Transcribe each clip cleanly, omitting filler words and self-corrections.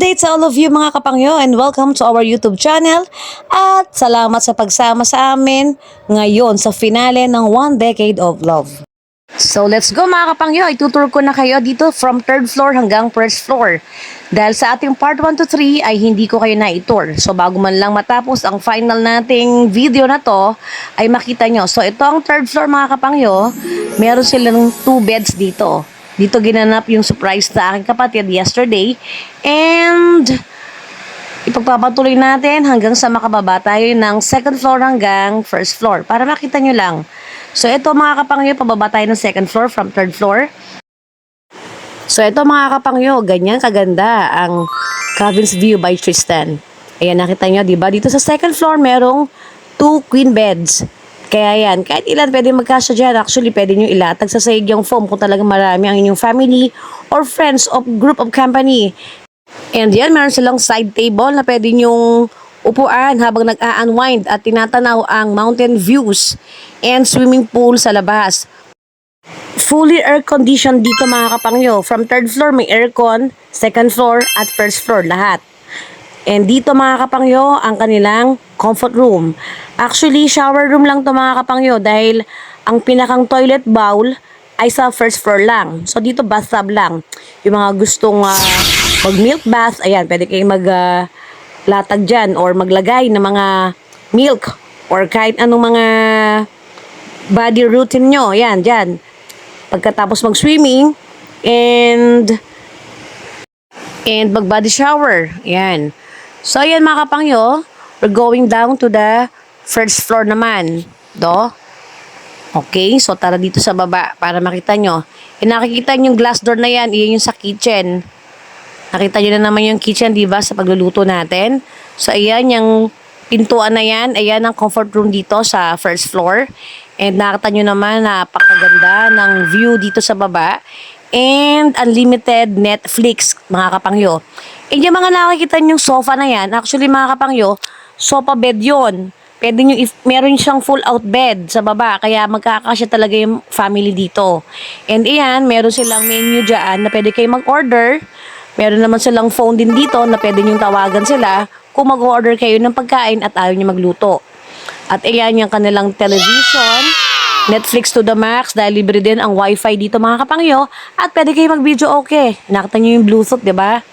day to all of you mga kapangyo and welcome to our YouTube channel at salamat sa pagsama sa amin ngayon sa finale ng One Decade of Love. So let's go mga kapangyo, itutur ko na kayo dito from 3rd floor hanggang 1st floor. Dahil sa ating part 1 to 3 ay hindi ko kayo na-tour. So bago man lang matapos ang final nating video na to ay makita nyo. So ito ang 3rd floor mga kapangyo, meron silang 2 beds dito. Dito ginanap yung surprise sa aking kapatid yesterday. And ipagpapatuloy natin hanggang sa makababa tayo ng 2nd floor hanggang 1st floor. Para makita nyo lang. So ito mga kapangyo, pababa tayo ng 2nd floor from 3rd floor. So ito mga kapangyo, ganyan kaganda ang Cabins View by Tristan. Ayan, nakita nyo, diba? Dito sa 2nd floor, merong 2 queen beds. Kaya yan, kahit ilan pwede magkasya dyan. Actually, pwede nyo ilatag sa sahig yung foam kung talagang marami ang inyong family or friends of group of company. And yan, meron silang side table na pwede nyong upuan habang nag-a-unwind at tinatanaw ang mountain views and swimming pool sa labas. Fully air-conditioned dito mga kapangyo. From 3rd floor may aircon, 2nd floor at 1st floor lahat. And dito mga kapangyo, ang kanilang comfort room. Actually, shower room lang to mga kapangyo dahil ang pinakang toilet bowl ay sa 1st floor lang. So dito bathtub lang. Yung mga gustong mag-milk bath, ayan, pwede kayong latag dyan or maglagay ng mga milk or kahit anong mga body routine nyo. Ayan, dyan. Pagkatapos mag-swimming and mag-body shower. Ayan. So, ayan mga kapangyo, we're going down to the 1st floor naman. Do? Okay, so tara dito sa baba para makita nyo. Nakikita nyo yung glass door na yan, iyan yung sa kitchen. Nakita nyo na naman yung kitchen, diba, sa pagluluto natin. So, ayan, yung pintuan na yan, ayan ang comfort room dito sa 1st floor. And nakita nyo naman, napakaganda ng view dito sa baba. And unlimited Netflix, mga kapangyo. And yung mga nakikita nyo yung sofa na yan, actually mga kapangyo, sofa bed yon. Pwede nyo, meron siyang full out bed sa baba, kaya magkakasya talaga yung family dito. And ayan, meron silang menu dyan na pwede kayo mag-order. Meron naman silang phone din dito na pwede nyo tawagan sila kung mag-order kayo ng pagkain at ayaw nyo magluto. At ayan yung kanilang television, Netflix to the max, dahil libre din ang wifi dito mga kapangyo. At pwede kayo mag-video okay. Nakita nyo yung Bluetooth, diba?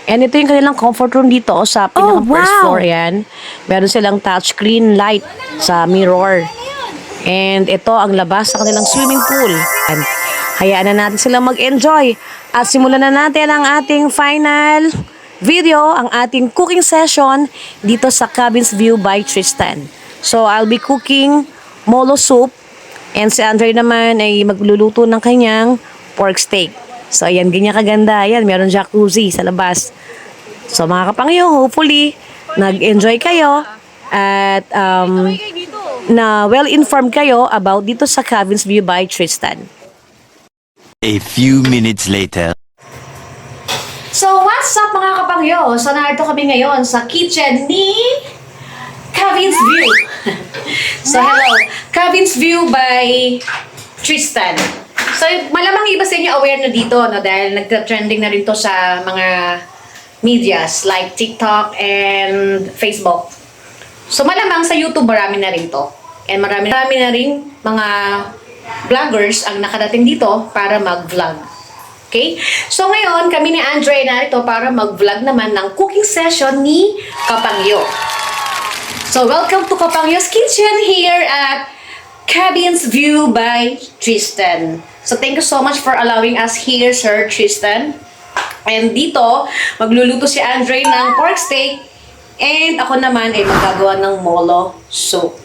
And ito yung kanilang comfort room dito sa pinakang first floor. Yan. Meron silang touchscreen light sa mirror. And ito ang labas sa kanilang swimming pool. And hayaan na natin silang mag-enjoy. At simulan na natin ang ating final video, ang ating cooking session dito sa Cabins View by Tristan. So, I'll be cooking molo soup. And si Andre naman ay magluluto ng kanyang pork steak. So, ayan, ganyan kaganda. Ayan, meron jacuzzi sa labas. So, mga kapangyo, hopefully, nag-enjoy kayo at na well-informed kayo about dito sa Cabins View by Tristan. A few minutes later. So, what's up mga kapangyo? So, narito kami ngayon sa kitchen ni Cabins View. So, hello. Cabins View by Tristan. So, malamang iba sa inyo aware na dito, no? Dahil nagka-trending na rin to sa mga medias like TikTok and Facebook. So, malamang sa YouTube marami na rin to. And marami na rin mga vloggers ang nakadating dito para mag-vlog. Okay? So, ngayon, kami ni Andre narito para mag-vlog naman ng cooking session ni Kapangyo. So, welcome to Kapangyo's Kitchen here at Cabins View by Tristan. So, thank you so much for allowing us here, Sir Tristan. And dito, magluluto si Andre ng pork steak. And ako naman ay magagawa ng molo soup.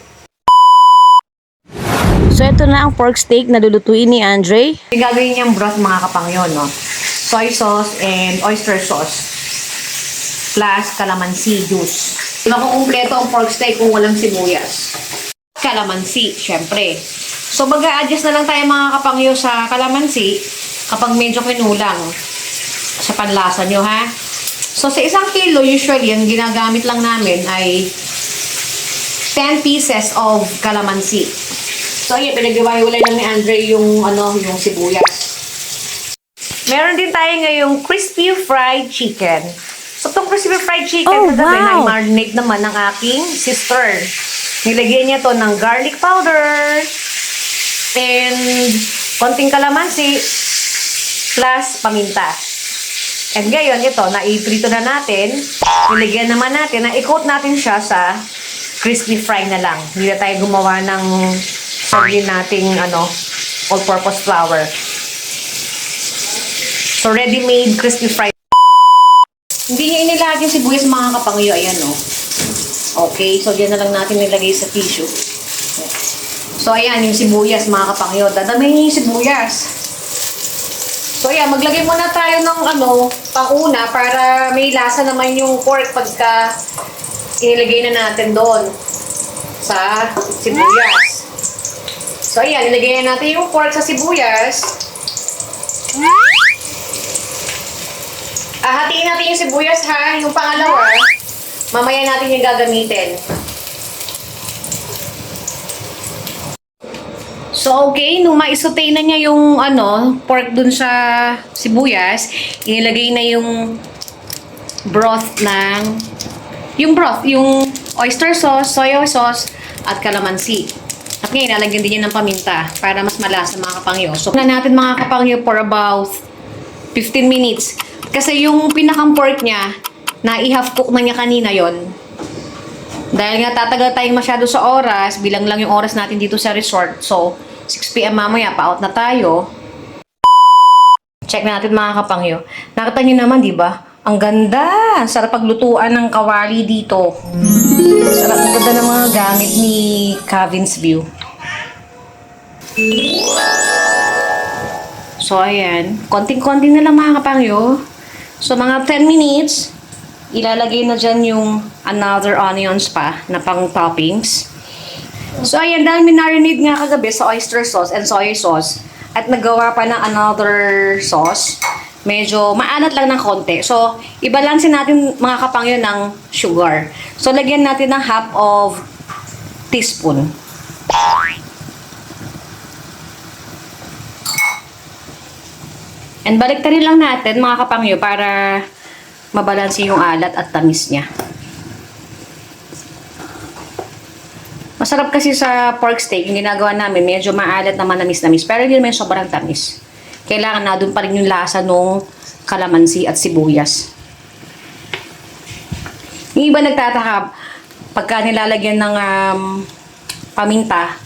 So, ito na ang pork steak na lulutuin ni Andre. Gagawin niyang broth mga kapangyo, no? Soy sauce and oyster sauce. Plus, calamansi juice. Makukumpleto ang pork steak kung walang sibuyas. Calamansi, syempre. So, mag-a-adjust na lang tayo mga kapangyo sa calamansi kapag medyo kinulang sa panlasa nyo, ha? So, sa 1 kilo, usually, ang ginagamit lang namin ay 10 pieces of calamansi. So, ayan, pinag-iwalay lang ni Andre yung sibuyas. Meron din tayo ngayong crispy fried chicken. So, itong crispy fried chicken Oh, kagabi na wow. i-marinate naman ng aking sister. Nilagyan niya to ng garlic powder and konting kalamansi plus paminta. And ngayon, ito, na-iprito na natin. Nilagyan naman natin, na-i-coat natin siya sa crispy fry na lang. Hindi na tayo gumawa ng sarili nating all-purpose flour. So, ready-made crispy fry. Hindi niya inilagay yung sibuyas mga kapangyo. Ayan, no? Okay, so diyan na lang natin nilagay sa tissue. So, ayan, yung sibuyas mga kapangyo. Dadamihin niyo yung sibuyas. So, ayan, maglagay muna tayo ng panguna para may lasa naman yung pork pagka inilagay na natin doon sa sibuyas. So, ayan, ilagay na natin yung pork sa sibuyas. Hatiin natin yung sibuyas, ha? Yung pangalawa, mamaya natin yung gagamitin. So, okay, nung maisotay na niya yung pork dun sa sibuyas, inilagay na yung yung oyster sauce, soy sauce, at kalamansi. At ngayon, lalagyan din niya ng paminta para mas malasa mga kapangyo. So, na natin mga kapangyo for about 15 minutes. Kasi yung pinakang pork niya, na-i-half cook na niya kanina yon. Dahil nga tatagal tayong masyado sa oras, bilang lang yung oras natin dito sa resort. So, 6 p.m. mamaya, pa-out na tayo. Check natin mga kapangyo. Nakita niyo naman, di ba? Ang ganda! Sarap paglutuan ng kawali dito. Sarap ang ganda ng mga gamit ni Cavin's View. So, ayan. Konting-konti na lang mga kapangyo. So, mga 10 minutes, ilalagay na dyan yung another onions pa na pang toppings. So, ayan, dahil minarinate nga kagabi sa oyster sauce and soy sauce at nagawa pa ng another sauce, medyo maanat lang ng konti. So, ibalansin natin mga kapangyo ng sugar. So, lagyan natin ng half of teaspoon. And baliktarin lang natin mga kapangyo para mabalansi yung alat at tamis niya. Masarap kasi sa pork steak, yung ginagawa namin, medyo maalat na manamis-namis. Pero hindi naman sobrang tamis. Kailangan na doon pa rin yung lasa nung kalamansi at sibuyas. Yung iba nagtataka, pagka nilalagyan ng paminta,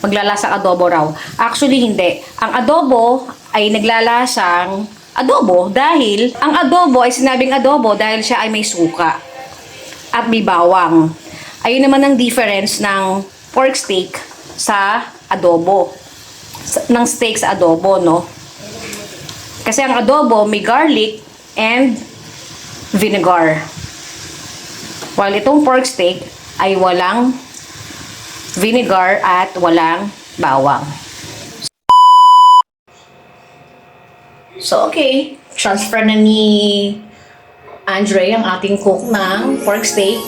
maglalasang adobo raw. Actually, hindi. Ang adobo ay naglalasang adobo dahil ang adobo ay sinabing adobo dahil siya ay may suka at may bawang. Ayun naman ang difference ng pork steak sa adobo. Ng steak sa adobo, no? Kasi ang adobo may garlic and vinegar. While itong pork steak ay walang vinegar at walang bawang. So, okay. Transfer na ni Andre ang ating cook ng pork steak.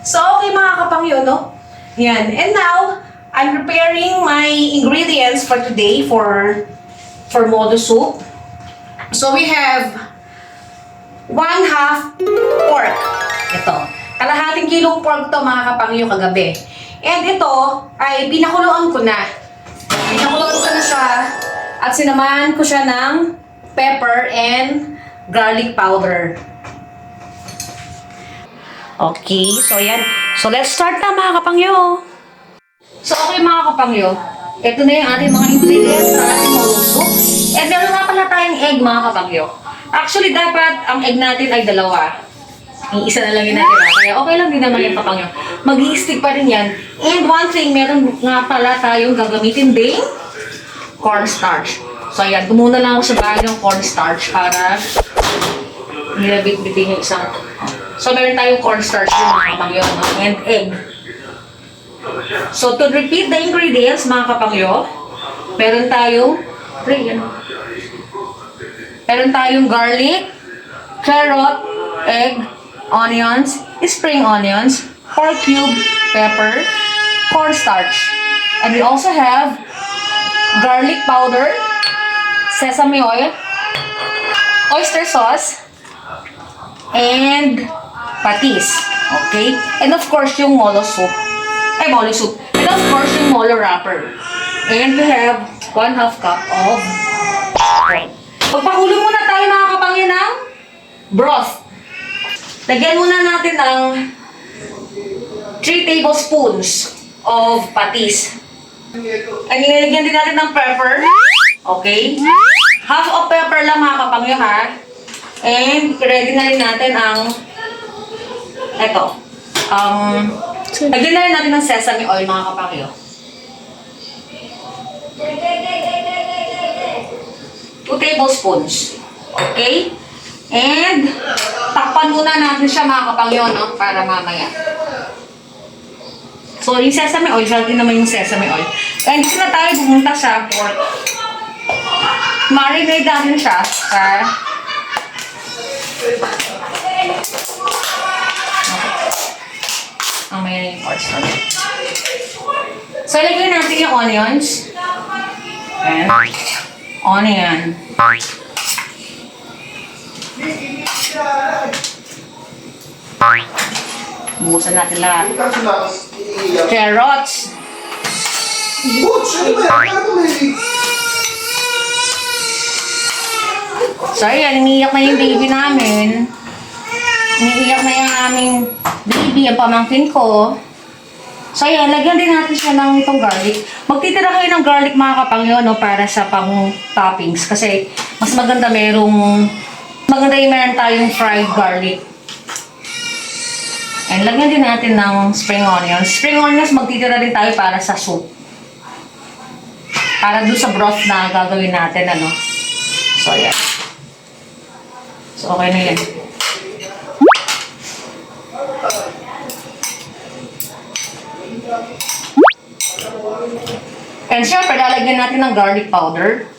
So, okay mga kapangyo, no? Yan. And now, I'm preparing my ingredients for today for modo soup. So, we have 1/2 pork. Ito. Kalahating kilong pork to mga kapangyo kagabi. And ito ay pinakuluan ko na. Pinakuluan ko na siya at sinamahan ko siya ng pepper and garlic powder. Okay, so yan. So let's start na mga kapangyo. So okay mga kapangyo, ito na yung ating mga ingredients sa ating modo soup. And meron nga pala tayong egg mga kapangyo. Actually dapat ang egg natin ay 2. Yung isa na lang yung natira. Kaya okay lang din naman yung kapangyo. Mag-i-stick pa rin yan. And one thing, meron nga pala tayong gagamitin ding cornstarch. So ayan, tumuna lang ako sa bagong cornstarch para nilabit-bitin yung isang. So meron tayong cornstarch yung mga kapangyo, no? And egg. So to repeat the ingredients mga kapangyo, meron tayong garlic, carrot, egg, onions, spring onions, pork cube, pepper, cornstarch. And we also have garlic powder, sesame oil, oyster sauce, and patis. Okay? And of course, yung molo soup. Molo soup. And of course, yung molo wrapper. And we have 1/2 cup of oil. Pagpakulo muna tayo mga kapangyo ng broth. Lagyan muna natin ang 3 tablespoons of patis. And nilagyan din natin ng pepper. Okay? Half of pepper lang mga kapangyo ha. And ready na rin natin ang lagyan na rin natin ng sesame oil mga kapangyo. 2 tablespoons. Okay? And takpan muna natin siya mga kapangyo, no? Para mamaya. So, yung sesame oil, din naman yung sesame oil. And dito na tayo pumunta sa pork. Marinate natin siya sa mamaya na yung pork. So, ilagay natin yung onions. And onion. Buhusan natin lahat. Carrots. So, ayan, iniiyak na yung baby namin. Iniiyak na yung aming baby, ang pamangkin ko. So, ayan, lagyan din natin siya ng itong garlic. Magtitira kayo ng garlic mga kapangyo, no, para sa pang-toppings. Kasi, mas maganda maganda yung meron tayong fried garlic. And lagyan din natin ng spring onions. Spring onions, magtitira din tayo para sa soup. Para doon sa broth na gagawin natin, ano. So, ayan. So, okay na yan. And syempre, lalagyan natin ng garlic powder.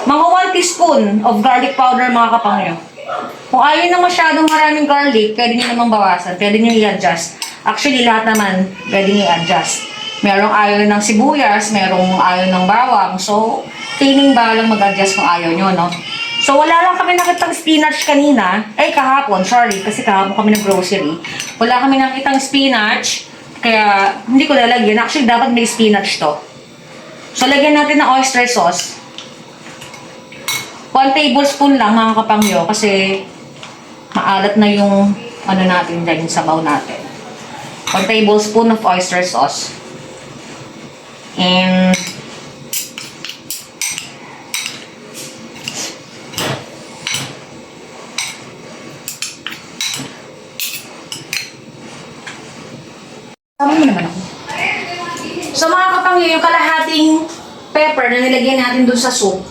Mga 1 teaspoon of garlic powder mga kapangyo. Kung ayaw na masyadong maraming garlic, pwede nyo namang bawasan. Pwede nyo i-adjust. Actually, lahat naman pwede nyo i-adjust. Merong ayaw ng sibuyas, merong ayaw ng bawang. So, tining balang mag-adjust kung ayaw nyo, no? So, wala lang kami nakitang spinach kanina. Kahapon, sorry, kasi kahapon kami nag-grocery. Wala kami nakitang spinach, kaya hindi ko lalagyan. Actually, dapat may spinach to. So, lagyan natin ng oyster sauce. 1 tablespoon lang, mga kapangyo, kasi maalat na yung natin dyan, yung sabaw natin. 1 tablespoon of oyster sauce. And tama mo naman ako. So mga kapangyo, yung kalahating pepper na nilagyan natin dun sa soup,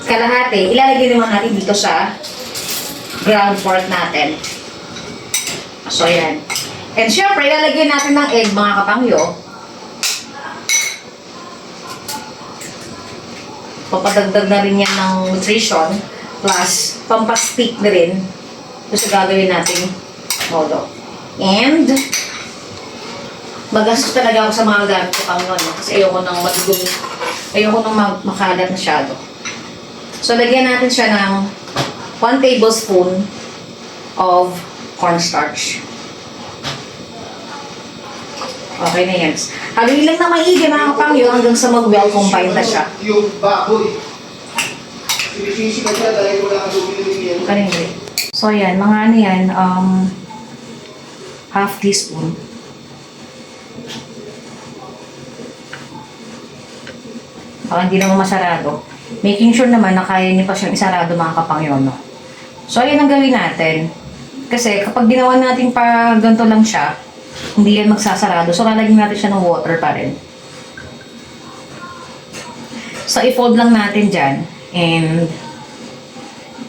kalahati, ilalagay naman natin dito sa ground pork natin. So yan. And syempre, ilalagay natin ng egg mga kapangyo. Papadagdag na rin yan ng nutrition plus pampastick na rin ito sa gagawin nating modo. And magastos talaga ako sa mga gamit ko pang no? Kasi ayoko nang madugong, ayoko nang makalat masyado. So lagyan natin siya ng 1 tablespoon of cornstarch. Okay na yan. Haluin lang na maigi mga kapangyo hanggang sa mag-well combine na siya. Yung baboy. Sinisisi ka siya dahil wala kang bumili ng Kanina. So yan, mga ano yan, half teaspoon. Hindi naman masarado. Making sure naman na kaya niyo pa siyang isarado mga kapangyo, no? So ayan ang gawin natin. Kasi kapag ginawa natin pa ganito lang siya, hindi yan magsasarado. So, lalagyan natin siya ng water pa rin. So, i-fold lang natin dyan. And,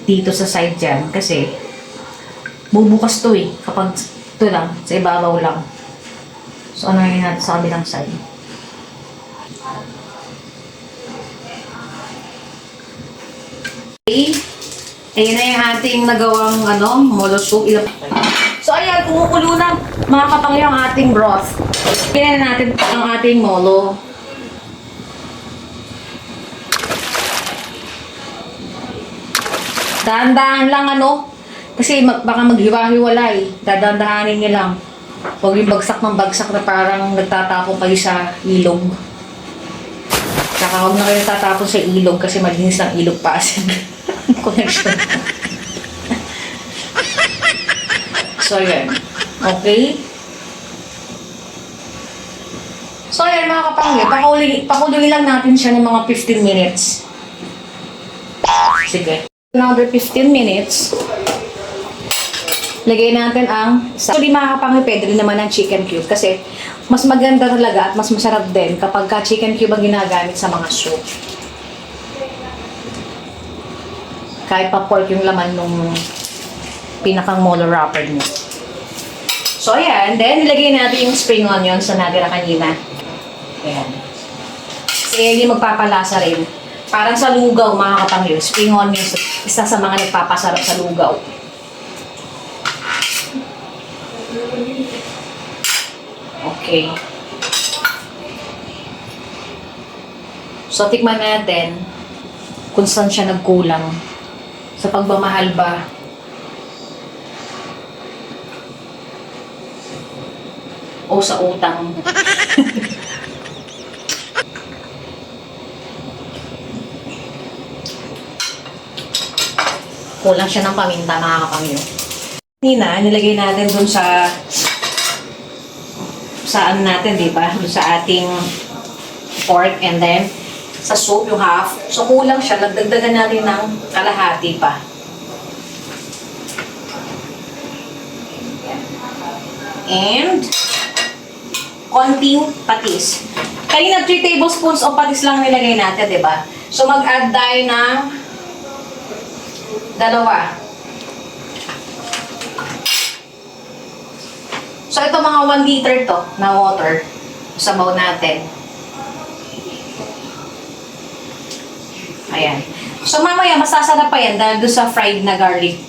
dito sa side dyan. Kasi, bubukas to eh. Kapag ito lang, sa ibabaw lang. So, ano yun natin sa kabilang side. Okay. Ayan na yung ating nagawang molo soup. So ayan, kumukulo na mga kapangyo ang ating broth. Kailan natin ang ating molo. Dahan-dahan lang kasi baka maghiwa-hiwalay. Dahan-dahanin niyo lang. Huwag yung bagsak ng bagsak na parang nagtatapon kayo sa ilog. Saka huwag na kayo tatapon sa ilog kasi malinis ang ilog Pasig. Connection. So, yan. Okay? So, yan mga kapangyo. Pakulungin lang natin siya ng mga 15 minutes. Sige. Another 15 minutes. Lagay natin actually mga kapangyo, pwede rin naman ang chicken cube kasi mas maganda talaga at mas masarap din kapag chicken cube ang ginagamit sa mga soup. Kahit pa pork yung laman nung pinakang molo wrapper niya. So, ayan. Then, nilagay natin yung spring onions na natira kanina. Ayan. Kasi yan yung magpapalasa rin. Parang sa lugaw, mga kapangyo. Spring onions, isa sa mga nagpapasarap sa lugaw. Okay. So, tikman natin kung saan siya nagkulang. Sa pagmamahal ba? O sa utang? Kulang siya ng paminta, mga kapangyo. Nina, nilagay natin dun sa saan natin, di ba? Dun sa ating pork and then sa soup, yung half. So, kulang siya. Nagdagdagan natin ng kalahati pa. And konting patis. Kanina 3 tablespoons of patis lang nilagay natin, di ba? So, mag-add tayo ng 2. So, ito mga 1 liter to na water. Sabaw natin. Ayan. So, mamaya, masasarap pa yan dahil doon sa fried na garlic.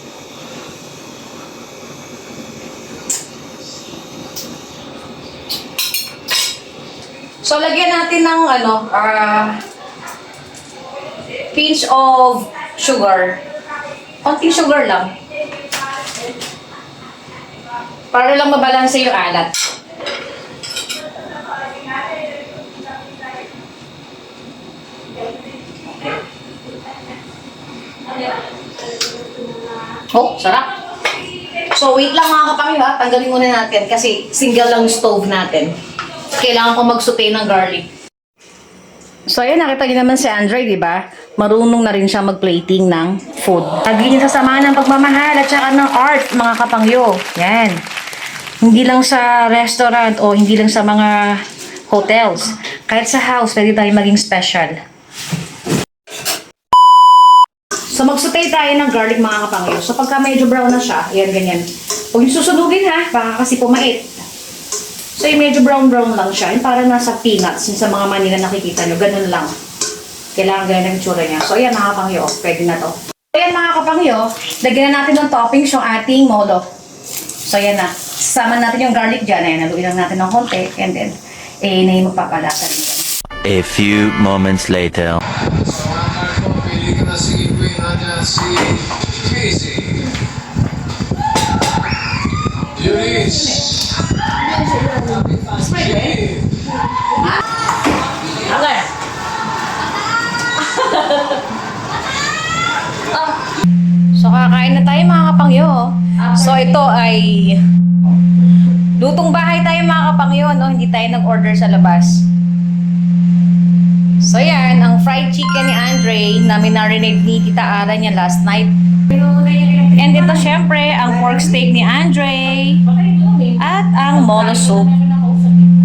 So, lagyan natin ng pinch of sugar. Konting sugar lang. Para lang mabalanse yung alat. Oh, sarap. So, wait lang mga kapangyo ha. Tanggalin muna natin kasi single lang yung stove natin. Kailangan ko mag-saute ng garlic. So, ayan, nakita niyo naman si Andre, di ba? Marunong na rin siya mag-plating ng food. Lagi niya sasamahan ng pagmamahal at saka ng art, mga kapangyo. Yan. Hindi lang sa restaurant o hindi lang sa mga hotels. Kahit sa house, pwede tayo maging special. So, mag-saute tayo ng garlic, mga kapangyo. So, pagka medyo brown na siya, ayan, ganyan. Huwag yung susunugin ha, baka kasi pumait. So, yung medyo brown-brown lang siya. Yung parang nasa peanuts. Yung sa mga Manila nakikita nyo. Ganun lang. Kailangan ganyan ang tsura niya. So, ayan mga kapangyo. Pwede na to. So, ayan mga kapangyo. Lagyan na natin ng toppings yung ating molo. So, ayan na. Sasama natin yung garlic dyan. Ayan, naluin lang natin ng konti. And then, na yung magpapalasa rin. A few moments later. So, mga pili ka na si Queen Hanya, si Casey. Eunice. Okay. So, kakain na tayo mga kapangyo. So, ito ay lutong bahay tayo mga kapangyo, no? Hindi tayo nag-order sa labas. So, yan. Ang fried chicken ni Andre na minarinade ni Tita Ara niya last night. And ito, syempre, ang pork steak ni Andre. At ang molo soup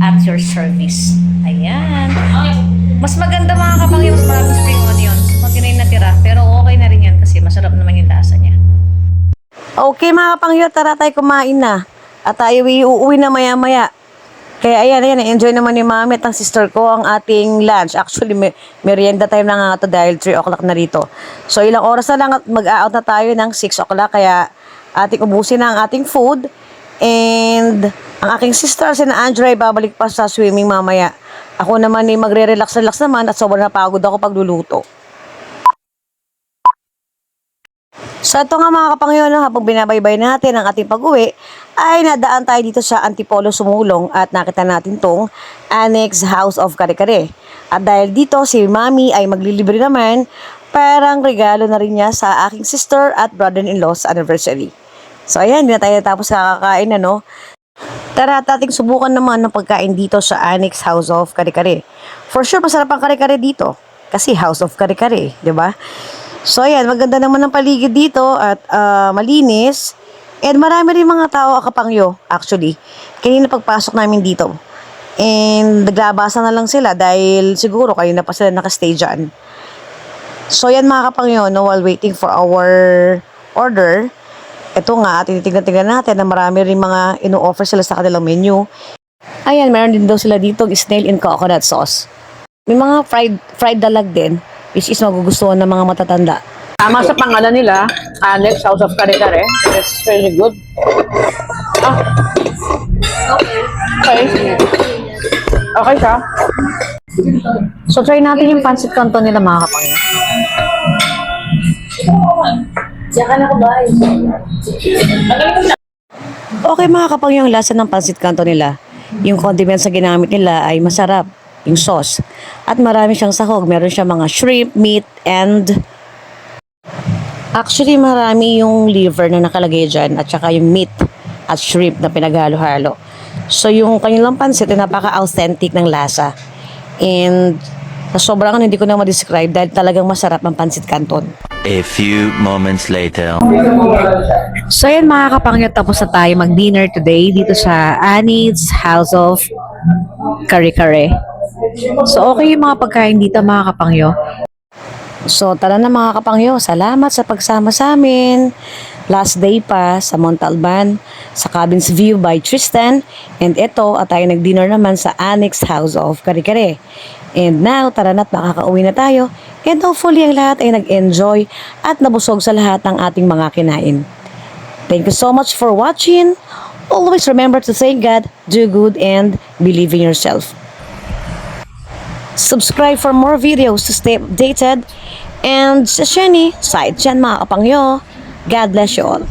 at your service. Ayan. Mas maganda mga kapangyo, mas maraming spring onions. Pag yun ay natira. Pero okay na rin yan kasi masarap naman yung lasa niya. Okay mga kapangyo, tara tayo kumain na. At tayo uuwi na maya-maya. Kaya ayan, enjoy naman ni mami at ang sister ko ang ating lunch. Actually, merienda time na nga ito dahil 3 o'clock na rito. So, ilang oras na lang at mag-out na tayo ng 6 o'clock. Kaya ating ubusin na ang ating food. And ang aking sister, si na Andrea, ay babalik pa sa swimming mamaya. Ako naman ay magre-relax-relax naman at sobrang napagod ako pagluluto. So ito nga mga kapangyon, habang binabaybay natin ang ating pag-uwi, ay nadaan tayo dito sa Antipolo Sumulong at nakita natin tong Annex House of Kare-Kare. At dahil dito si Mami ay maglilibre naman, parang regalo na rin niya sa aking sister at brother-in-law's anniversary. So ayan, hindi na tayo tapos kakakain Tara at ating subukan naman ng pagkain dito sa Annex House of Kare-Kare. For sure, masarap ang kare-kare dito. Kasi House of Kare-Kare, di ba? So ayan, maganda naman ang paligid dito at malinis. And marami rin mga tao Kapangyo, actually. Kanina pagpasok namin dito. And naglabasa na lang sila dahil siguro kayo na pa sila nakastay dyan. So yan mga Kapangyo, while waiting for our order, ito nga, tinitignan-tignan natin na marami rin mga ino-offer sila sa kanilang menu. Ayan, meron din daw sila dito snail and coconut sauce. May mga fried dalag din, which is magugustuhan ng mga matatanda. Tama sa pangalan nila, Annex House of Kare-Kare. It's really good. Okay. Okay siya. So try natin yung pancit canton nila mga Kapangyo. Okay mga Kapangyo, yung lasa ng pancit canton nila. Yung condiments na ginamit nila ay masarap. Yung sauce. At marami siyang sahog. Meron siyang mga shrimp, meat, and actually marami yung liver na nakalagay dyan at saka yung meat at shrimp na pinaghalo-halo. So yung kanilang pancit ay napaka-authentic ng lasa. And sa sobrang hindi ko na ma-describe dahil talagang masarap ang pancit canton. A few moments later. So yan mga Kapangyo, tapos na tayo mag-dinner today dito sa Anne's House of Kare-Kare. So okay yung mga pagkain dito mga Kapangyo. So tara na mga Kapangyo, salamat sa pagsama sa amin. Last day pa sa Montalban, sa Cabins View by Tristan. And ito, at tayo nag-dinner naman sa Annex House of Kare-Kare. And now, tara na't makakauwi na tayo. And hopefully ang lahat ay nag-enjoy at nabusog sa lahat ng ating mga kinain. Thank you so much for watching. Always remember to thank God, do good, and believe in yourself. Subscribe for more videos to stay updated. And sa Sheni, side chan mga Kapangyo. God bless you all.